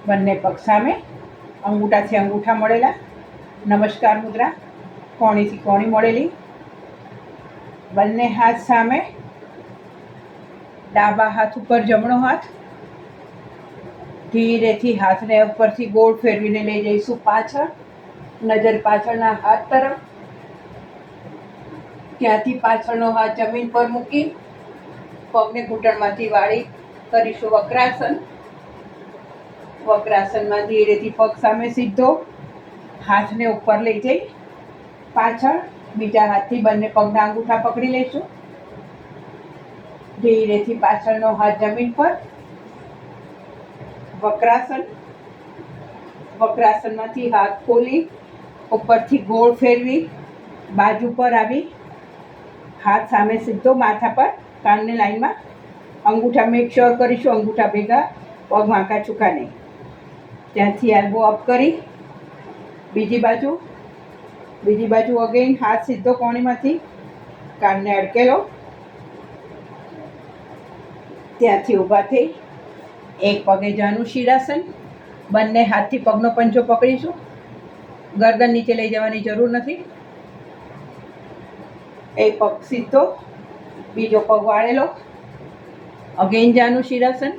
બંને પગ સામે, અંગૂઠાથી અંગૂઠા મળેલા, નમસ્કાર મુદ્રા, કોણીથી કોણી મળેલી, બંને હાથ સામે, ડાબા હાથ ઉપર જમણો હાથ, ધીરેથી હાથને ઉપરથી ગોળ ફેરવીને લઈ જઈશું પાછળ, નજર પાછળના હાથ તરફ, ત્યાંથી પાછળનો હાથ જમીન પર મૂકી પગને ઘૂંટણમાંથી વાળી કરીશું વક્રાસન. વક્રાસનમાં ધીરેથી પગ સામે સીધો, હાથને ઉપર લઈ જઈ પાછળ, બીજા હાથથી બંને પગના અંગૂઠા પકડી લઈશું, ધીરેથી પાછળનો હાથ જમીન પર, વક્રાસન. વક્રાસનમાંથી હાથ ખોલી ઉપરથી ગોળ ફેરવી બાજુ પર આવી, હાથ સામે સીધો માથા પર, કાનની લાઈનમાં, અંગૂઠા મેક શ્યોર કરીશું અંગૂઠા ભેગા, પગ વાંકા ચૂકા નહીં. ત્યાંથી એલ્બો અપ કરી બીજી બાજુ અગેન હાથ સીધો કોણીમાંથી, કાનને અડકેલો, ત્યાંથી ઊભા થઈ એક પગે જાનું શિરાસન, બંને હાથથી પગનો પંજો પકડીશું, ગરદન નીચે લઈ જવાની જરૂર નથી. એક પગ સીધો, બીજો પગ વાળેલો, અગેન જાનું શિરાસન,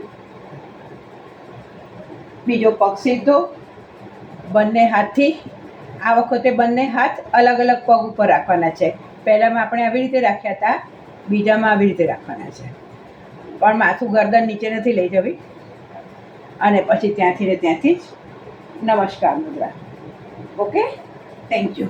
બીજો પગ સીધો, બંને હાથથી, આ વખતે બંને હાથ અલગ અલગ પગ ઉપર રાખવાના છે. પહેલાંમાં આપણે આવી રીતે રાખ્યા હતા, બીજામાં આવી રીતે રાખવાના છે, પણ માથું ગરદન નીચે નથી લઈ જવી. અને પછી ત્યાંથી ને ત્યાંથી જ નમસ્કાર મુદ્રા. Okay, thank you.